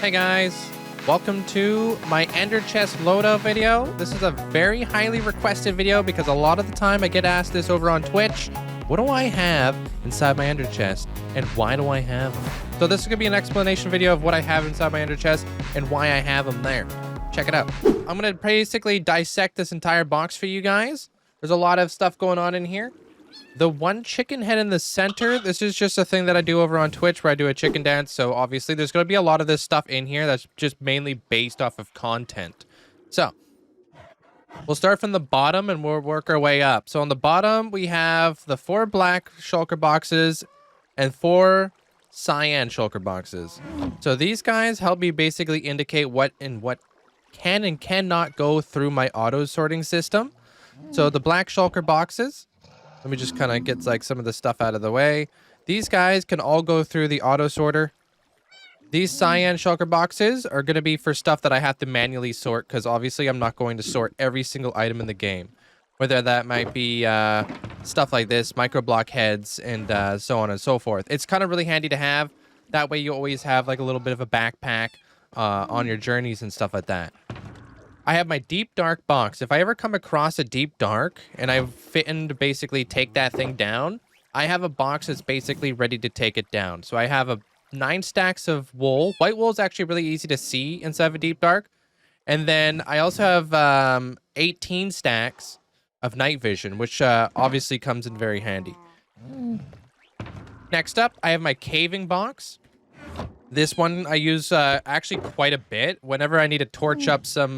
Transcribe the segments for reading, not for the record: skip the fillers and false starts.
Hey guys, welcome to my Enderchest loadout video. This is a very highly requested video because a lot of the time I get asked this over on Twitch. What do I have inside my Enderchest and why do I have them? So this is going to be an explanation video of what I have inside my Enderchest and why I have them there. Check it out. I'm going to basically dissect this entire box for you guys. There's a lot of stuff going on in here. The one chicken head in the center, this is just a thing that I do over on Twitch where I do a chicken dance. So obviously there's going to be a lot of this stuff in here that's just mainly based off of content. So we'll start from the bottom and we'll work our way up. So on the bottom, we have the 4 black shulker boxes and 4 cyan shulker boxes. So these guys help me basically indicate what can and cannot go through my auto sorting system. So the black shulker boxes, let me just kind of get like some of the stuff out of the way. These guys can all go through the auto sorter. These cyan shulker boxes are going to be for stuff that I have to manually sort because obviously I'm not going to sort every single item in the game. Whether that might be stuff like this, micro block heads, and so on and so forth. It's kind of really handy to have. That way you always have like a little bit of a backpack on your journeys and stuff like that. I have my deep dark box. If I ever come across a deep dark and I fit in to basically take that thing down, I have a box that's basically ready to take it down. So I have 9 stacks of wool. White wool is actually really easy to see inside of a deep dark. And then I also have 18 stacks of night vision, which obviously comes in very handy. Next up, I have my caving box. This one I use actually quite a bit whenever I need to torch up some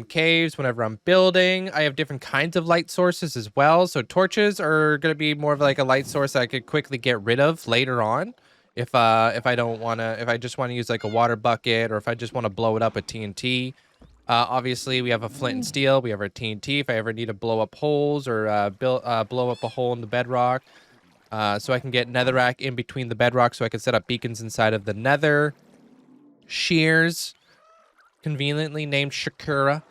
caves, whenever I'm building. I have different kinds of light sources as well. So torches are going to be more of like a light source that I could quickly get rid of later on. If I don't want to, if I just want to use like a water bucket or if I just want to blow it up with TNT. Obviously, we have a flint and steel. We have our TNT if I ever need to blow up holes or blow up a hole in the bedrock. So I can get netherrack in between the bedrock so I can set up beacons inside of the nether. Shears, conveniently named Shakura.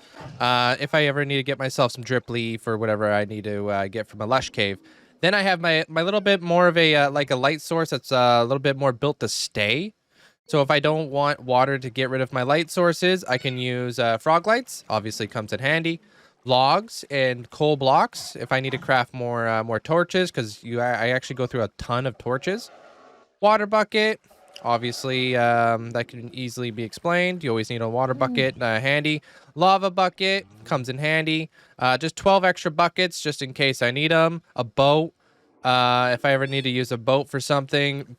If I ever need to get myself some drip leaf or whatever I need to get from a lush cave. Then I have my little bit more of a like a light source that's a little bit more built to stay. So if I don't want water to get rid of my light sources, I can use frog lights. Obviously comes in handy. Logs and coal blocks if I need to craft more torches because I actually go through a ton of torches. Water bucket, obviously that can easily be explained. You always need a water bucket handy. Lava bucket comes in handy. Just 12 extra buckets just in case I need them. A boat if I ever need to use a boat for something,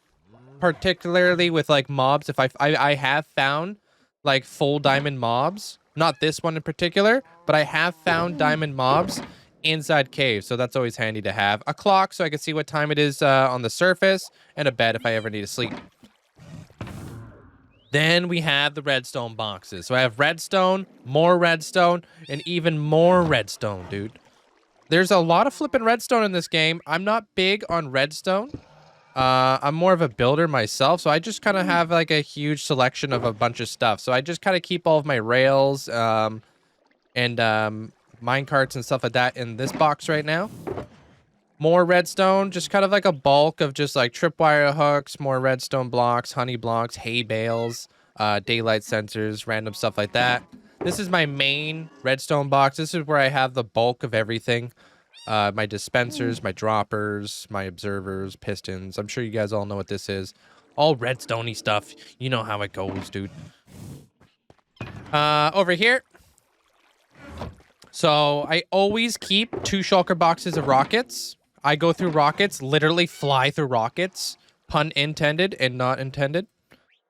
particularly with like mobs. If I have found like full diamond mobs. Not this one in particular, but I have found diamond mobs inside caves, so that's always handy to have. A clock so I can see what time it is on the surface, and a bed if I ever need to sleep. Then we have the redstone boxes. So I have redstone, and even more redstone, dude. There's a lot of flipping redstone in this game. I'm not big on redstone. I'm more of a builder myself, so I just kind of have like a huge selection of a bunch of stuff. So I just kind of keep all of my rails and minecarts and stuff like that in this box right now. More redstone, just kind of like a bulk of just like tripwire hooks, more redstone blocks, honey blocks, hay bales, daylight sensors, random stuff like that. This is my main redstone box. This is where I have the bulk of everything. My dispensers, my droppers, my observers, pistons. I'm sure you guys all know what this is. All redstoney stuff. You know how it goes, dude. Over here. So I always keep 2 shulker boxes of rockets. I go through rockets, literally fly through rockets. Pun intended and not intended.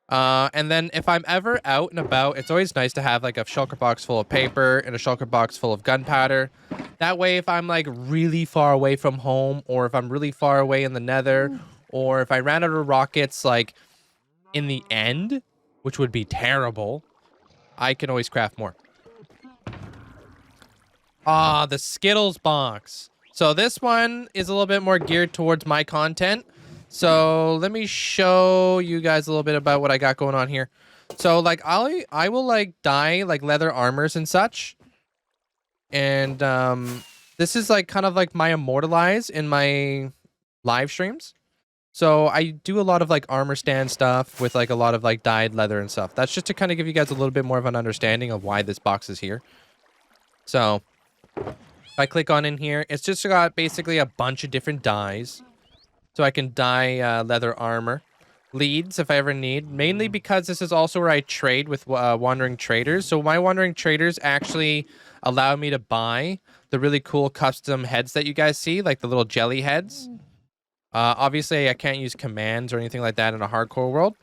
And then if I'm ever out and about, it's always nice to have like a shulker box full of paper and a shulker box full of gunpowder. That way, if I'm like really far away from home, or if I'm really far away in the nether, or if I ran out of rockets like in the end, which would be terrible, I can always craft more. The Skittles box. So this one is a little bit more geared towards my content. So let me show you guys a little bit about what I got going on here. So like I will like dye like leather armors and such. And this is like kind of like my immortalize in my live streams. So I do a lot of like armor stand stuff with like a lot of like dyed leather and stuff. That's just to kind of give you guys a little bit more of an understanding of why this box is here. So if I click on in here, it's just got basically a bunch of different dyes. So I can dye leather armor. Leads if I ever need, mainly because this is also where I trade with wandering traders. So my wandering traders actually allow me to buy the really cool custom heads that you guys see, like the little jelly heads. Obviously, I can't use commands or anything like that in a hardcore world.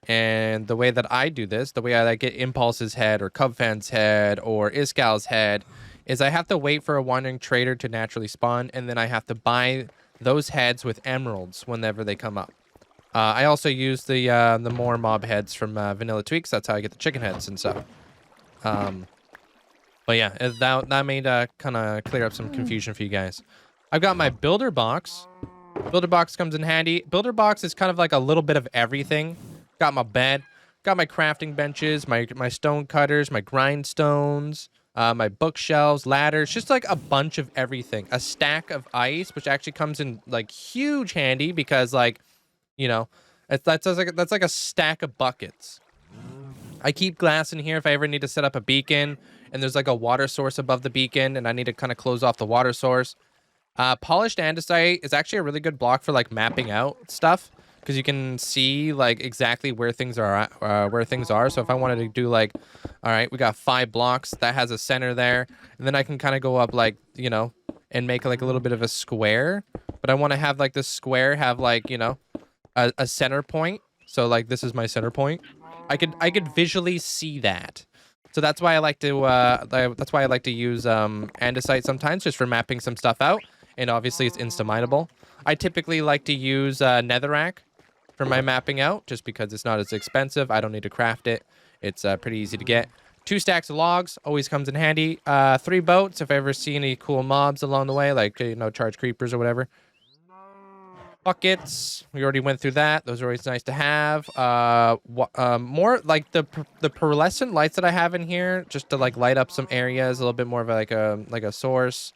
And the way that I do this, the way I get Impulse's head or Cubfan's head or Iscal's head, is I have to wait for a wandering trader to naturally spawn, and then I have to buy those heads with emeralds whenever they come up. I also use the more mob heads from Vanilla Tweaks. That's how I get the chicken heads and stuff. But yeah, that made kind of clear up some confusion for you guys. I've got my builder box. Builder box comes in handy. Builder box is kind of like a little bit of everything. Got my bed. Got my crafting benches, my stone cutters, my grindstones, my bookshelves, ladders, just like a bunch of everything. A stack of ice, which actually comes in like huge handy because like, you know, that's like a stack of buckets. I keep glass in here if I ever need to set up a beacon and there's like a water source above the beacon and I need to kind of close off the water source. Polished andesite is actually a really good block for like mapping out stuff because you can see like exactly where things are So if I wanted to do like, all right, we got 5 blocks that has a center there, and then I can kind of go up like, you know, and make like a little bit of a square. But I want to have like this square have like, you know, a center point. So like this is my center point. I could visually see that. So that's why I like to use andesite sometimes, just for mapping some stuff out. And obviously it's insta-mineable. I typically like to use netherrack for my mapping out, just because it's not as expensive. I don't need to craft it. It's pretty easy to get. 2 stacks of logs always comes in handy. 3 boats if I ever see any cool mobs along the way, like, you know, charge creepers or whatever. Buckets, we already went through that. Those are always nice to have. More like the pearlescent lights that I have in here, just to like light up some areas, a little bit more of like a source.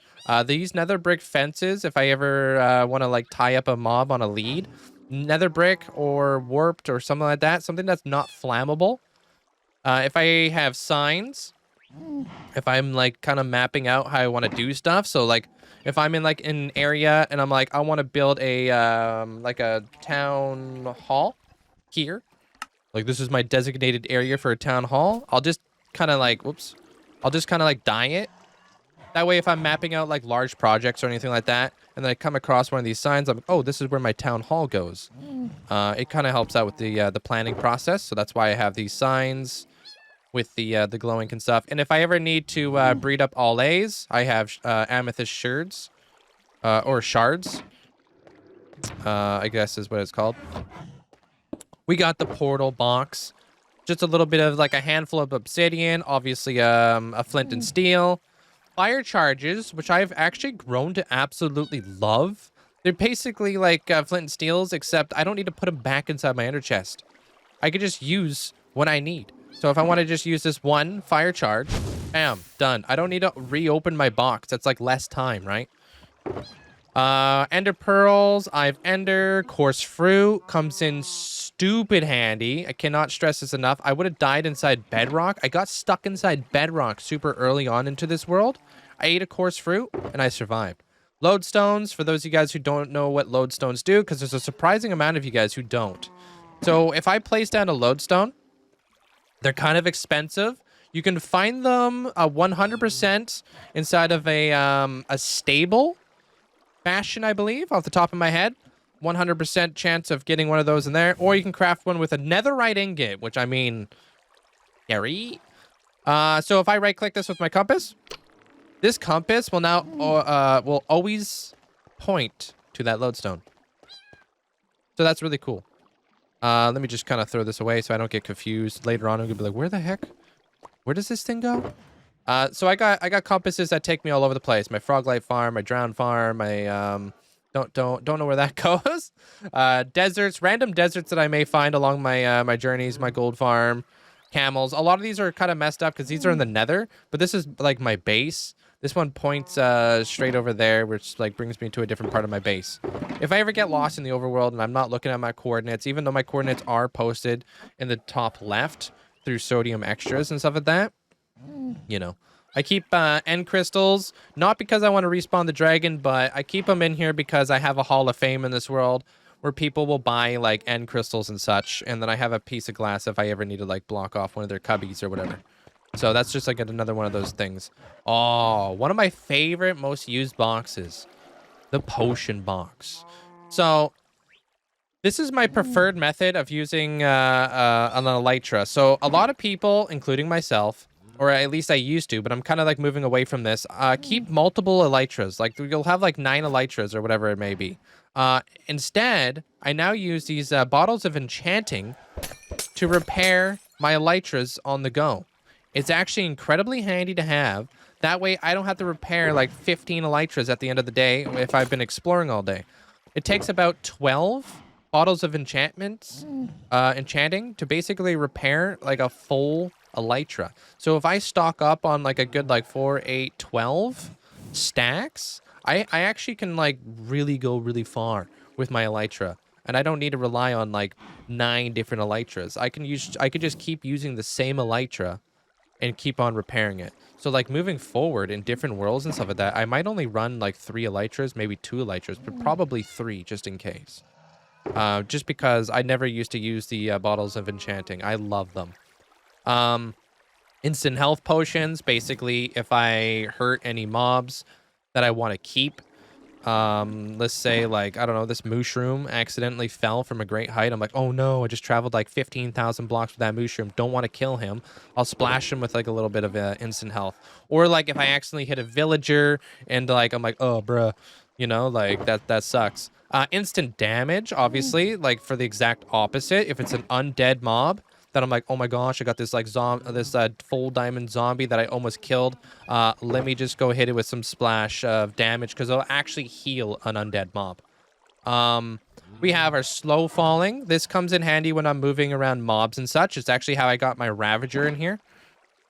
These nether brick fences, if I ever want to like tie up a mob on a lead, nether brick or warped or something like that, something that's not flammable. If I have signs, if I'm like kind of mapping out how I want to do stuff, so like if I'm in like an area and I'm like, I want to build a like a town hall here, like this is my designated area for a town hall, I'll just kind of like, whoops, I'll just kind of like dye it. That way, if I'm mapping out like large projects or anything like that, and then I come across one of these signs, I'm like, oh, this is where my town hall goes. It kind of helps out with the planning process, so that's why I have these signs with the glowing and stuff. And if I ever need to breed up all A's, I have amethyst shards, or shards, I guess is what it's called. We got the portal box, just a little bit of like a handful of obsidian, obviously a flint and steel. Fire charges, which I've actually grown to absolutely love. They're basically like flint and steels, except I don't need to put them back inside my ender chest. I could just use what I need. So if I want to just use this one fire charge, bam, done. I don't need to reopen my box. That's like less time, right? Ender pearls, I have ender. Coarse fruit comes in stupid handy. I cannot stress this enough. I would have died inside bedrock. I got stuck inside bedrock super early on into this world. I ate a coarse fruit and I survived. Lodestones, for those of you guys who don't know what lodestones do, because there's a surprising amount of you guys who don't. So if I place down a lodestone, they're kind of expensive. You can find them 100% inside of a stable fashion, I believe, off the top of my head. 100% chance of getting one of those in there. Or you can craft one with a netherite ingot, which I mean, scary. So if I right-click this with my compass, this compass will now will always point to that lodestone. So that's really cool. Let me just kind of throw this away so I don't get confused later on. I'm gonna be like, where the heck? Where does this thing go? So I got compasses that take me all over the place. My Froglight farm, my Drown farm, my don't know where that goes. Deserts, random deserts that I may find along my my journeys, my gold farm, camels. A lot of these are kind of messed up because these are in the nether, but this is like my base. This one points straight over there, which like brings me to a different part of my base. If I ever get lost in the overworld and I'm not looking at my coordinates, even though my coordinates are posted in the top left through sodium extras and stuff like that, you know, I keep end crystals, not because I want to respawn the dragon, but I keep them in here because I have a hall of fame in this world where people will buy like end crystals and such, and then I have a piece of glass if I ever need to like block off one of their cubbies or whatever. So that's just like another one of those things. Oh, one of my favorite, most used boxes, the potion box. So this is my preferred method of using an elytra. So a lot of people, including myself, or at least I used to, but I'm kind of like moving away from this, keep multiple elytras. Like you'll have like 9 elytras or whatever it may be. Instead, I now use these bottles of enchanting to repair my elytras on the go. It's actually incredibly handy to have. That way, I don't have to repair like 15 elytras at the end of the day if I've been exploring all day. It takes about 12 bottles of enchanting to basically repair like a full elytra. So if I stock up on like a good like 4, 8, 12 stacks, I actually can like really go really far with my elytra. And I don't need to rely on like 9 different elytras. I could just keep using the same elytra and keep on repairing it. So like moving forward in different worlds and stuff like that, I might only run like 3 elytras, maybe 2 elytras, but probably 3 just in case. Just because I never used to use the bottles of enchanting. I love them. Instant health potions, basically if I hurt any mobs that I want to keep. Let's say like, I don't know, this mushroom accidentally fell from a great height. I'm like, oh no, I just traveled like 15,000 blocks with that mushroom. Don't want to kill him. I'll splash him with like a little bit of instant health. Or like if I accidentally hit a villager and like, I'm like, oh bruh, you know, like that sucks. Instant damage, obviously, like for the exact opposite. If it's an undead mob, that I'm like, oh my gosh, I got this like full diamond zombie that I almost killed. Let me just go hit it with some splash of damage because it'll actually heal an undead mob. We have our slow falling. This comes in handy when I'm moving around mobs and such. It's actually how I got my Ravager in here.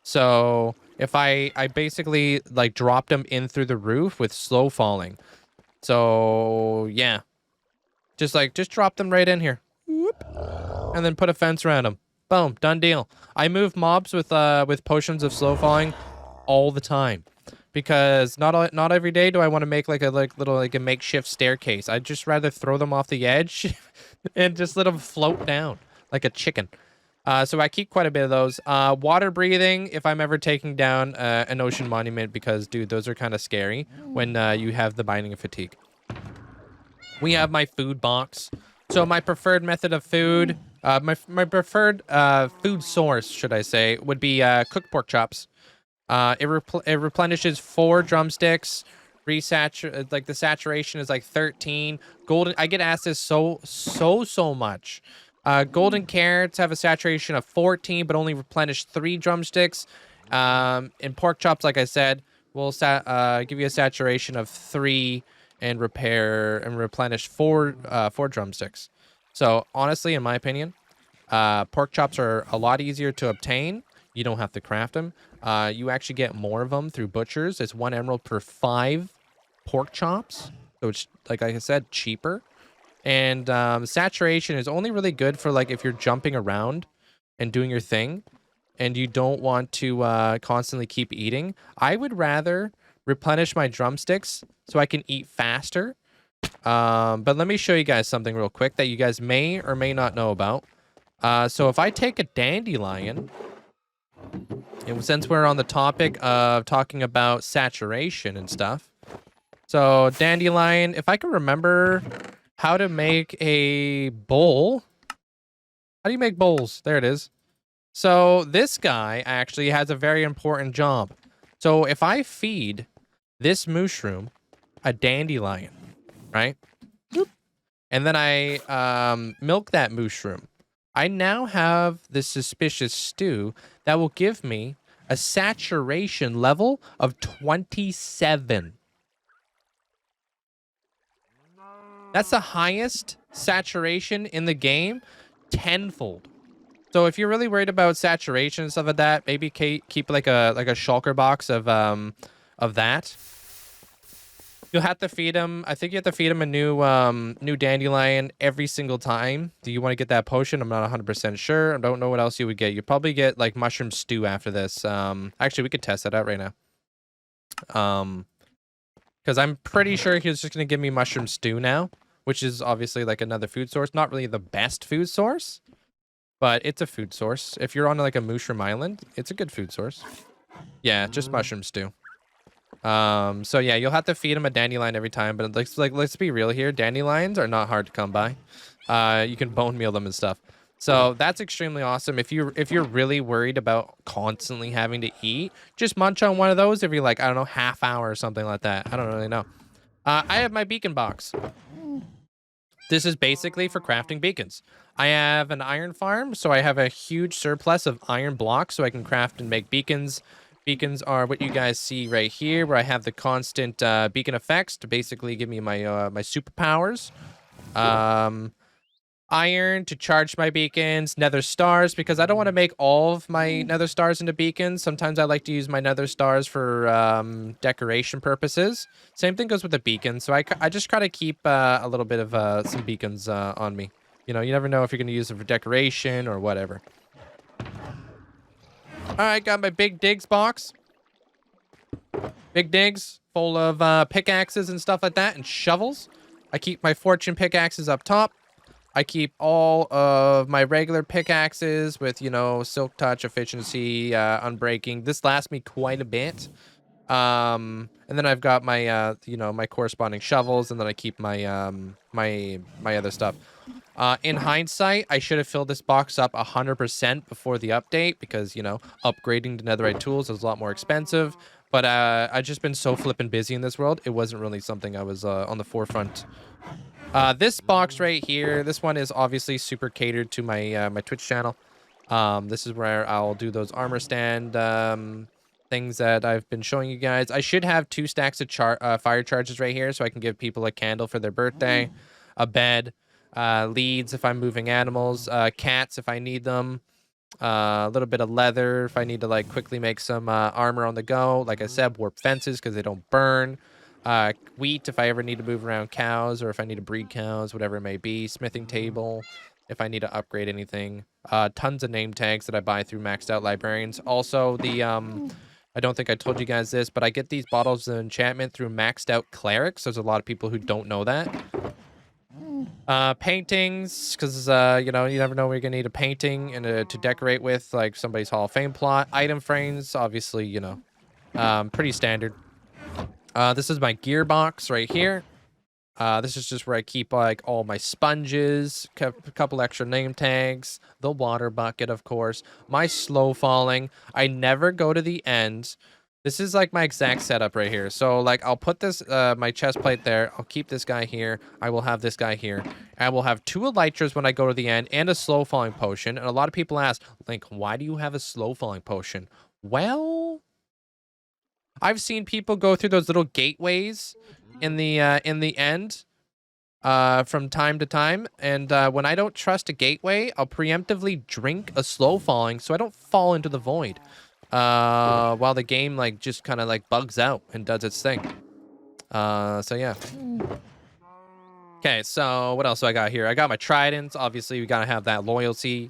So if I basically like dropped him in through the roof with slow falling. So yeah, just drop them right in here. Whoop. And then put a fence around them. Boom, done deal. I move mobs with potions of slow falling all the time because not every day do I want to make like a little makeshift staircase. I'd just rather throw them off the edge and just let them float down like a chicken. So I keep quite a bit of those. Water breathing if I'm ever taking down an ocean monument because dude, those are kind of scary when you have the binding of fatigue. We have my food box. So my preferred method of food, my preferred food source, should I say, would be cooked pork chops. It replenishes 4 drumsticks. Like the saturation is like 13. Golden. I get asked this so much. Golden carrots have a saturation of 14, but only replenish 3 drumsticks. And pork chops, like I said, will give you a saturation of 3 and replenish 4 drumsticks. So honestly, in my opinion, pork chops are a lot easier to obtain. You don't have to craft them. You actually get more of them through butchers. It's 1 emerald per 5 pork chops. So it's, like I said, cheaper. And saturation is only really good for like if you're jumping around and doing your thing and you don't want to constantly keep eating. I would rather replenish my drumsticks so I can eat faster. But let me show you guys something real quick that you guys may or may not know about. So if I take a dandelion, and since we're on the topic of talking about saturation and stuff, so dandelion, if I can remember how to make a bowl. How do you make bowls? There it is. So this guy actually has a very important job. So if I feed this mushroom a dandelion, right? And then I milk that mushroom, I now have this suspicious stew that will give me a saturation level of 27. That's the highest saturation in the game, tenfold. So if you're really worried about saturation and stuff like that, maybe keep like a shulker box of of that. You'll have to feed him. I think you have to feed him a new dandelion every single time. Do you want to get that potion? I'm not 100% sure. I don't know what else you would get. You probably get like mushroom stew after this. Actually, we could test that out right now. Because I'm pretty sure he was just gonna give me mushroom stew now, which is obviously like another food source. Not really the best food source, but it's a food source. If you're on like a mushroom island, it's a good food source. Yeah, just mushroom stew. So yeah, you'll have to feed him a dandelion every time, but let's be real here. Dandelions are not hard to come by. You can bone meal them and stuff. So that's extremely awesome. If you're really worried about constantly having to eat, just munch on one of those every like, I don't know, half hour or something like that. I don't really know. I have my beacon box. This is basically for crafting beacons. I have an iron farm, so I have a huge surplus of iron blocks so I can craft and make beacons. Beacons are what you guys see right here, where I have the constant beacon effects to basically give me my my superpowers. Iron to charge my beacons, nether stars, because I don't want to make all of my nether stars into beacons. Sometimes I like to use my nether stars for decoration purposes. Same thing goes with the beacons. So I just try to keep a little bit of some beacons on me. You know, you never know if you're going to use it for decoration or whatever. All right, got my big digs box. Big digs full of pickaxes and stuff like that and shovels. I keep my fortune pickaxes up top. I keep all of my regular pickaxes with, you know, silk touch, efficiency, unbreaking. This lasts me quite a bit. And then I've got my, you know, my corresponding shovels, and then I keep my, my other stuff. In hindsight, I should have filled this box up 100% before the update because, you know, upgrading to netherite tools is a lot more expensive. But I've just been so flippin' busy in this world, it wasn't really something I was on the forefront. This box right here, this one is obviously super catered to my my Twitch channel. This is where I'll do those armor stand things that I've been showing you guys. I should have 2 stacks of fire charges right here so I can give people a candle for their birthday, a bed, leads if I'm moving animals, cats if I need them, a little bit of leather if I need to like quickly make some armor on the go. Like I said, warp fences because they don't burn. Wheat if I ever need to move around cows or if I need to breed cows, whatever it may be. Smithing table if I need to upgrade anything. Tons of name tags that I buy through maxed out librarians. Also the I don't think I told you guys this, but I get these bottles of enchantment through maxed out clerics. There's a lot of people who don't know that. Paintings, because you know, you never know when you're gonna need a painting and to decorate with, like somebody's Hall of Fame plot. Item frames, obviously, you know, pretty standard. This is my gear box right here. This is just where I keep like all my sponges, a couple extra name tags, the water bucket, of course, my slow falling. I never go to the end. This is like my exact setup right here. So like I'll put this, my chest plate there. I'll keep this guy here. I will have this guy here. I will have 2 elytras when I go to the end and a slow falling potion. And a lot of people ask, Link, why do you have a slow falling potion? Well, I've seen people go through those little gateways in the end from time to time, and when I don't trust a gateway, I'll preemptively drink a slow falling so I don't fall into the void while the game like just kind of like bugs out and does its thing. So yeah. Okay, so what else do I got here? I got my tridents. Obviously, we gotta have that loyalty.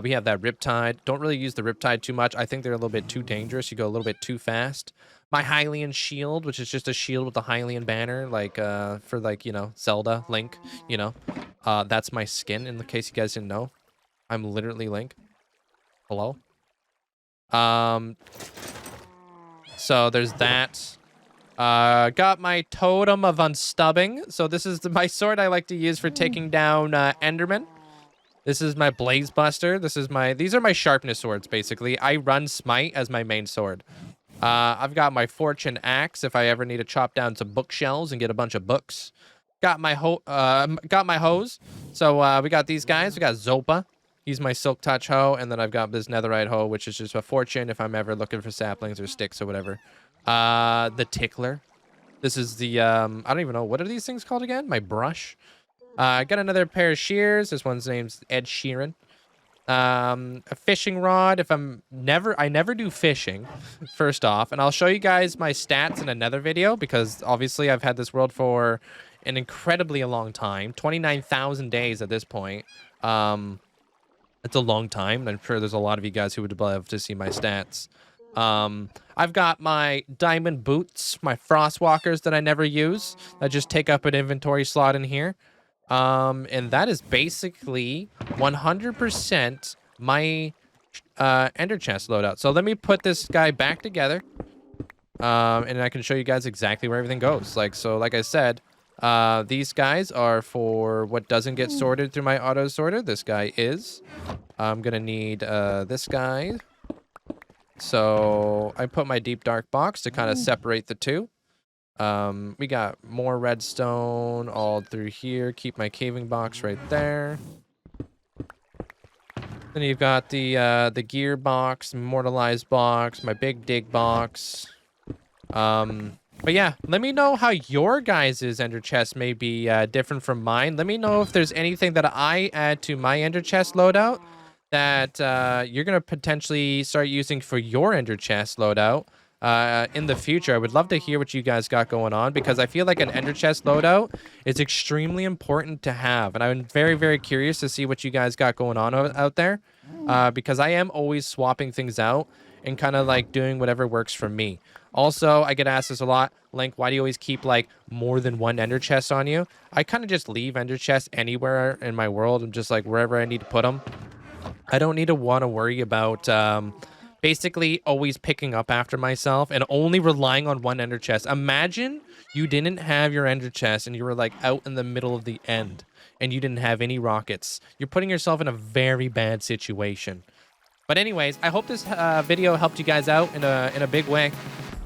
We have that riptide. Don't really use the riptide too much. I think they're a little bit too dangerous. You go a little bit too fast. My Hylian shield, which is just a shield with the Hylian banner, like for like, you know, Zelda, Link, you know. That's my skin, in the case you guys didn't know. I'm literally Link. Hello? So there's that. Got my totem of unstubbing. So this is my sword I like to use for taking down Enderman. This is my Blaze Buster. These are my sharpness swords, basically. I run Smite as my main sword. I've got my Fortune Axe if I ever need to chop down some bookshelves and get a bunch of books. Got my hose. So we got these guys. We got Zopa. He's my Silk Touch hoe, and then I've got this Netherite hoe, which is just a fortune if I'm ever looking for saplings or sticks or whatever. The Tickler. This is the I don't even know, what are these things called again? My brush. I got another pair of shears. This one's name's Ed Sheeran. A fishing rod. I never do fishing, first off, and I'll show you guys my stats in another video because obviously I've had this world for an incredibly long time, 29,000 days at this point. It's a long time. I'm sure there's a lot of you guys who would love to see my stats. I've got my diamond boots, my frost walkers that I never use. That just take up an inventory slot in here. And that is basically 100% my ender chest loadout. So let me put this guy back together. And I can show you guys exactly where everything goes. Like I said, these guys are for what doesn't get sorted through my auto sorter. This guy is. I'm gonna need this guy. So I put my deep dark box to kind of separate the two. We got more redstone all through here. Keep my caving box right there. Then you've got the gear box, immortalized box, my big dig box. But yeah, let me know how your guys' ender chest may be different from mine. Let me know if there's anything that I add to my ender chest loadout that you're going to potentially start using for your ender chest loadout in the future. I would love to hear what you guys got going on because I feel like an ender chest loadout is extremely important to have. And I'm very, very curious to see what you guys got going on out there because I am always swapping things out and kind of like doing whatever works for me. Also, I get asked this a lot, Link, why do you always keep like more than one ender chest on you? I kind of just leave ender chests anywhere in my world and just like wherever I need to put them. I don't need to want to worry about basically always picking up after myself and only relying on one ender chest. Imagine you didn't have your ender chest and you were like out in the middle of the end and you didn't have any rockets. You're putting yourself in a very bad situation. But anyways, I hope this video helped you guys out in a big way.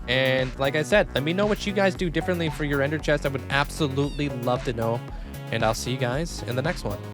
And like I said, let me know what you guys do differently for your ender chest. I would absolutely love to know. And I'll see you guys in the next one.